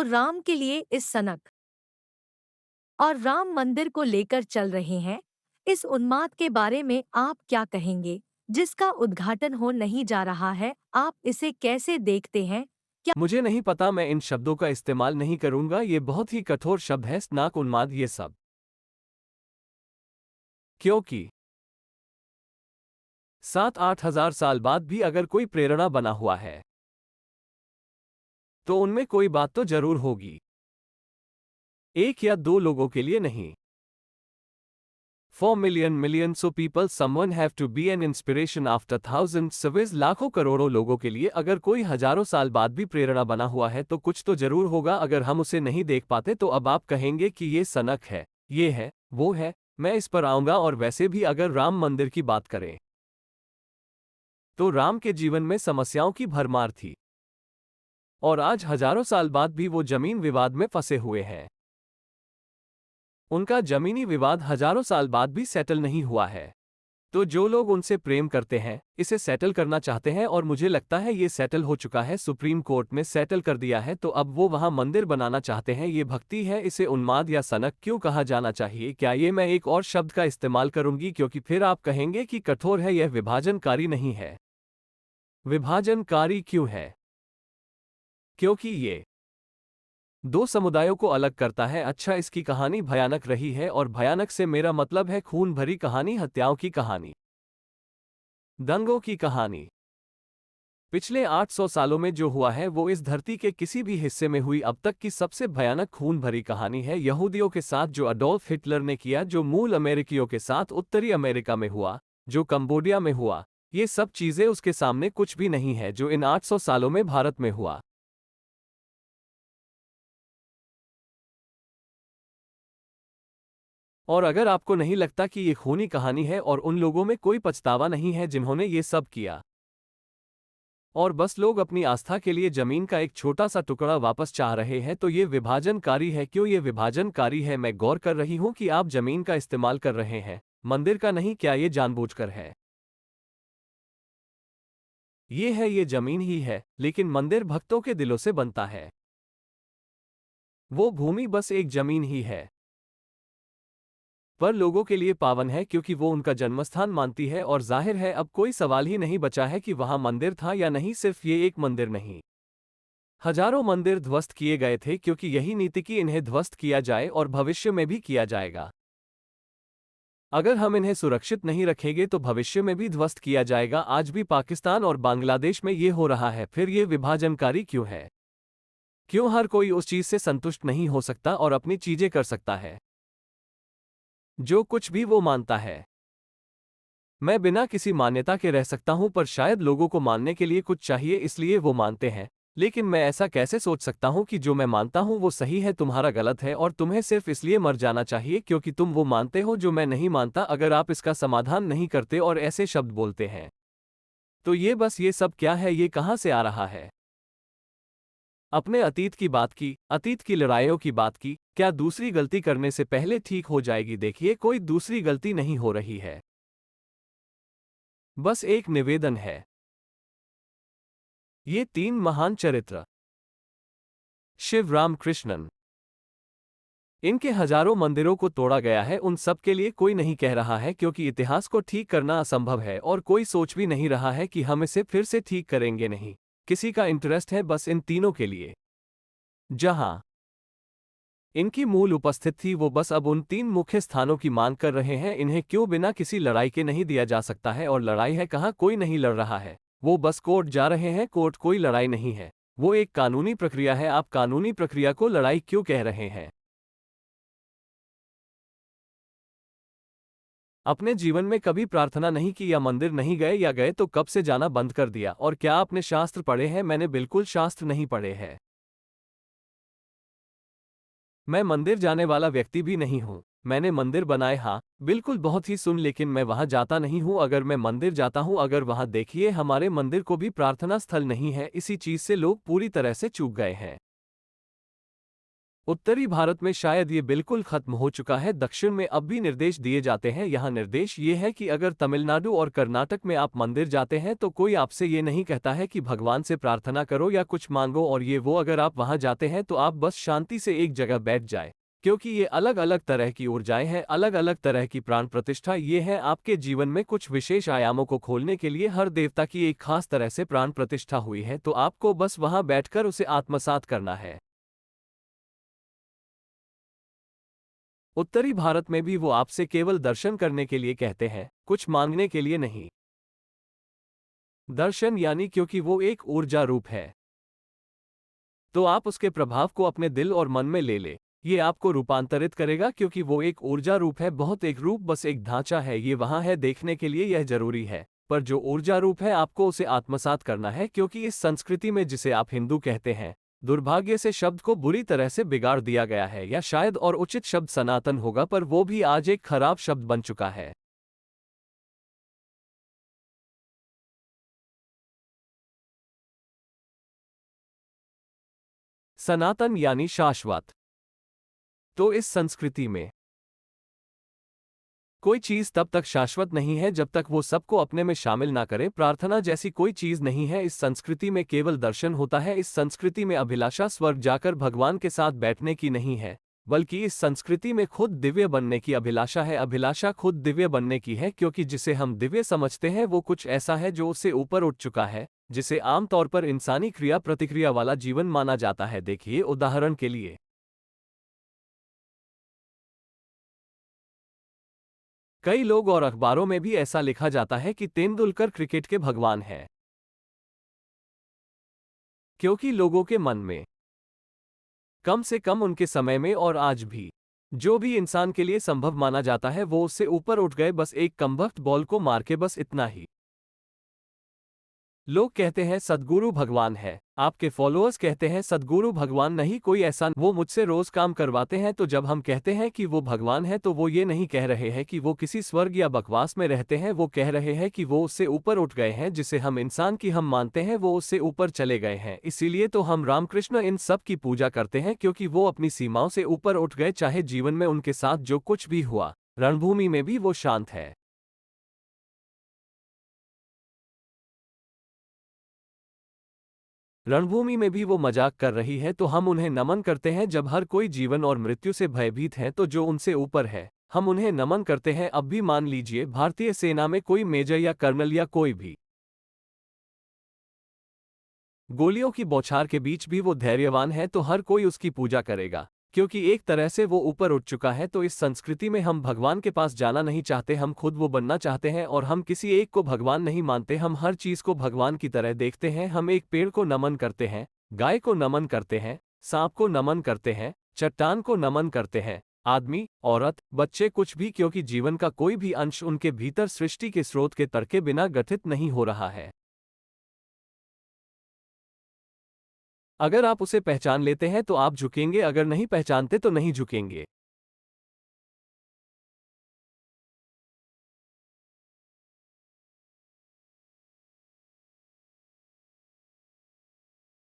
तो राम के लिए इस सनक और राम मंदिर को लेकर चल रहे हैं। इस उन्माद के बारे में आप क्या कहेंगे, जिसका उद्घाटन हो नहीं जा रहा है? आप इसे कैसे देखते हैं? क्या मुझे नहीं पता, मैं इन शब्दों का इस्तेमाल नहीं करूंगा, ये बहुत ही कठोर शब्द है, स्नाक, उन्माद, ये सब। क्योंकि 7-8 हजार साल बाद भी अगर कोई प्रेरणा बना हुआ है तो उनमें कोई बात तो जरूर होगी, एक या दो लोगों के लिए नहीं। 4 million millions so people someone have to be an inspiration after thousands service, लाखों करोड़ों लोगों के लिए अगर कोई हजारों साल बाद भी प्रेरणा बना हुआ है तो कुछ तो जरूर होगा। अगर हम उसे नहीं देख पाते तो अब आप कहेंगे कि ये सनक है, ये है, वो है, मैं इस पर आऊंगा। और वैसे भी अगर राम मंदिर की बात करें तो राम के जीवन में समस्याओं की भरमार थी और आज हजारों साल बाद भी वो जमीन विवाद में फंसे हुए हैं। उनका जमीनी विवाद हजारों साल बाद भी सेटल नहीं हुआ है। तो जो लोग उनसे प्रेम करते हैं इसे सेटल करना चाहते हैं और मुझे लगता है ये सेटल हो चुका है, सुप्रीम कोर्ट में सेटल कर दिया है, तो अब वो वहां मंदिर बनाना चाहते हैं। ये भक्ति है, इसे उन्माद या सनक क्यों कहा जाना चाहिए? क्या ये मैं एक और शब्द का इस्तेमाल करूंगी क्योंकि फिर आप कहेंगे कि कठोर है, यह विभाजनकारी नहीं है। विभाजनकारी क्यों है? क्योंकि ये दो समुदायों को अलग करता है। अच्छा, इसकी कहानी भयानक रही है और भयानक से मेरा मतलब है खून भरी कहानी, हत्याओं की कहानी, दंगों की कहानी। पिछले 800 सालों में जो हुआ है वो इस धरती के किसी भी हिस्से में हुई अब तक की सबसे भयानक खून भरी कहानी है। यहूदियों के साथ जो अडोल्फ हिटलर ने किया, जो मूल अमेरिकियों के साथ उत्तरी अमेरिका में हुआ, जो कंबोडिया में हुआ, ये सब चीजें उसके सामने कुछ भी नहीं है जो इन 800 सालों में भारत में हुआ। और अगर आपको नहीं लगता कि ये खूनी कहानी है और उन लोगों में कोई पछतावा नहीं है जिन्होंने ये सब किया और बस लोग अपनी आस्था के लिए जमीन का एक छोटा सा टुकड़ा वापस चाह रहे हैं, तो ये विभाजनकारी है। क्यों ये विभाजनकारी है? मैं गौर कर रही हूं कि आप जमीन का इस्तेमाल कर रहे हैं, मंदिर का नहीं। क्या ये जानबूझकर है? ये है, ये जमीन ही है, लेकिन मंदिर भक्तों के दिलों से बनता है। वो भूमि बस एक जमीन ही है, पर लोगों के लिए पावन है क्योंकि वो उनका जन्मस्थान मानती है। और जाहिर है अब कोई सवाल ही नहीं बचा है कि वहां मंदिर था या नहीं। सिर्फ ये एक मंदिर नहीं, हजारों मंदिर ध्वस्त किए गए थे क्योंकि यही नीति कि इन्हें ध्वस्त किया जाए और भविष्य में भी किया जाएगा। अगर हम इन्हें सुरक्षित नहीं रखेंगे तो भविष्य में भी ध्वस्त किया जाएगा। आज भी पाकिस्तान और बांग्लादेश में ये हो रहा है। फिर ये विभाजनकारी क्यों है? क्यों हर कोई उस चीज से संतुष्ट नहीं हो सकता और अपनी चीजें कर सकता है जो कुछ भी वो मानता है? मैं बिना किसी मान्यता के रह सकता हूं, पर शायद लोगों को मानने के लिए कुछ चाहिए इसलिए वो मानते हैं। लेकिन मैं ऐसा कैसे सोच सकता हूं कि जो मैं मानता हूं वो सही है, तुम्हारा गलत है, और तुम्हें सिर्फ इसलिए मर जाना चाहिए क्योंकि तुम वो मानते हो जो मैं नहीं मानता? अगर आप इसका समाधान नहीं करते और ऐसे शब्द बोलते हैं तो ये बस ये सब क्या है? ये कहां से आ रहा है? अपने अतीत की बात की, अतीत की लड़ाइयों की बात की। क्या दूसरी गलती करने से पहले ठीक हो जाएगी? देखिए, कोई दूसरी गलती नहीं हो रही है, बस एक निवेदन है। ये तीन महान चरित्र, शिव, राम, कृष्णन, इनके हजारों मंदिरों को तोड़ा गया है। उन सब के लिए कोई नहीं कह रहा है क्योंकि इतिहास को ठीक करना असंभव है और कोई सोच भी नहीं रहा है कि हम इसे फिर से ठीक करेंगे। नहीं, किसी का इंटरेस्ट है बस इन तीनों के लिए। जहां इनकी मूल उपस्थित थी वो बस अब उन तीन मुख्य स्थानों की मांग कर रहे हैं। इन्हें क्यों बिना किसी लड़ाई के नहीं दिया जा सकता है? और लड़ाई है कहाँ? कोई नहीं लड़ रहा है, वो बस कोर्ट जा रहे हैं। कोर्ट कोई लड़ाई नहीं है, वो एक कानूनी प्रक्रिया है। आप कानूनी प्रक्रिया को लड़ाई क्यों कह रहे हैं? अपने जीवन में कभी प्रार्थना नहीं की या मंदिर नहीं गए, या गए तो कब से जाना बंद कर दिया? और क्या आपने शास्त्र पढ़े हैं? मैंने बिल्कुल शास्त्र नहीं पढ़े हैं। मैं मंदिर जाने वाला व्यक्ति भी नहीं हूँ। मैंने मंदिर बनाए, हाँ बिल्कुल, बहुत ही सुन, लेकिन मैं वहां जाता नहीं हूँ। अगर मैं मंदिर जाता हूँ, अगर वहां देखिए हमारे मंदिर को भी प्रार्थना स्थल नहीं है। इसी चीज से लोग पूरी तरह से चूक गए हैं। उत्तरी भारत में शायद ये बिल्कुल खत्म हो चुका है। दक्षिण में अब भी निर्देश दिए जाते हैं। यहाँ निर्देश ये है कि अगर तमिलनाडु और कर्नाटक में आप मंदिर जाते हैं तो कोई आपसे ये नहीं कहता है कि भगवान से प्रार्थना करो या कुछ मांगो और ये वो, अगर आप वहाँ जाते हैं तो आप बस शांति से एक जगह बैठ जाए, क्योंकि ये अलग अलग तरह की ऊर्जाएं हैं, अलग अलग तरह की प्राण प्रतिष्ठा। ये है आपके जीवन में कुछ विशेष आयामों को खोलने के लिए हर देवता की एक खास तरह से प्राण प्रतिष्ठा हुई है, तो आपको बस वहां बैठकर उसे आत्मसात करना है। उत्तरी भारत में भी वो आपसे केवल दर्शन करने के लिए कहते हैं, कुछ मांगने के लिए नहीं। दर्शन यानी क्योंकि वो एक ऊर्जा रूप है, तो आप उसके प्रभाव को अपने दिल और मन में ले ले। ये आपको रूपांतरित करेगा, क्योंकि वो एक ऊर्जा रूप है, बहुत एक रूप, बस एक ढांचा है। ये वहां है देखने के लिए, यह जरूरी है। पर जो ऊर्जा रूप है आपको उसे आत्मसात करना है, क्योंकि इस संस्कृति में, जिसे आप हिंदू कहते हैं, दुर्भाग्य से शब्द को बुरी तरह से बिगाड़ दिया गया है, या शायद और उचित शब्द सनातन होगा, पर वो भी आज एक खराब शब्द बन चुका है। सनातन यानी शाश्वत। तो इस संस्कृति में कोई चीज तब तक शाश्वत नहीं है जब तक वो सबको अपने में शामिल ना करे। प्रार्थना जैसी कोई चीज नहीं है इस संस्कृति में, केवल दर्शन होता है। इस संस्कृति में अभिलाषा स्वर्ग जाकर भगवान के साथ बैठने की नहीं है, बल्कि इस संस्कृति में खुद दिव्य बनने की अभिलाषा है। अभिलाषा खुद दिव्य बनने की है, क्योंकि जिसे हम दिव्य समझते हैं वो कुछ ऐसा है जो उससे ऊपर उठ चुका है, जिसे आमतौर पर इंसानी क्रिया प्रतिक्रिया वाला जीवन माना जाता है। देखिए, उदाहरण के लिए, कई लोग और अखबारों में भी ऐसा लिखा जाता है कि तेंदुलकर क्रिकेट के भगवान हैं, क्योंकि लोगों के मन में, कम से कम उनके समय में और आज भी, जो भी इंसान के लिए संभव माना जाता है वो उससे ऊपर उठ गए, बस एक कमबख्त बॉल को मार के, बस इतना ही। लोग कहते हैं सद्गुरु भगवान है, आपके फॉलोअर्स कहते हैं सद्गुरु भगवान नहीं, कोई ऐसा, वो मुझसे रोज काम करवाते हैं। तो जब हम कहते हैं कि वो भगवान है तो वो ये नहीं कह रहे हैं कि वो किसी स्वर्ग या बकवास में रहते हैं, वो कह रहे हैं कि वो उससे ऊपर उठ गए हैं। जिसे हम इंसान की हम मानते हैं वो उससे ऊपर चले गए हैं। इसीलिए तो हम रामकृष्ण इन सब की पूजा करते हैं, क्योंकि वो अपनी सीमाओं से ऊपर उठ गए। चाहे जीवन में उनके साथ जो कुछ भी हुआ, रणभूमि में भी वो शांत है। रणभूमि में भी वो मजाक कर रही है, तो हम उन्हें नमन करते हैं। जब हर कोई जीवन और मृत्यु से भयभीत है तो जो उनसे ऊपर है, हम उन्हें नमन करते हैं। अब भी मान लीजिए भारतीय सेना में कोई मेजर या कर्नल या कोई भी, गोलियों की बौछार के बीच भी वो धैर्यवान है, तो हर कोई उसकी पूजा करेगा, क्योंकि एक तरह से वो ऊपर उठ चुका है। तो इस संस्कृति में हम भगवान के पास जाना नहीं चाहते, हम खुद वो बनना चाहते हैं, और हम किसी एक को भगवान नहीं मानते। हम हर चीज को भगवान की तरह देखते हैं। हम एक पेड़ को नमन करते हैं, गाय को नमन करते हैं, सांप को नमन करते हैं, चट्टान को नमन करते हैं, आदमी, औरत, बच्चे, कुछ भी, क्योंकि जीवन का कोई भी अंश उनके भीतर सृष्टि के स्रोत के तर्क के बिना गठित नहीं हो रहा है। अगर आप उसे पहचान लेते हैं तो आप झुकेंगे, अगर नहीं पहचानते तो नहीं झुकेंगे।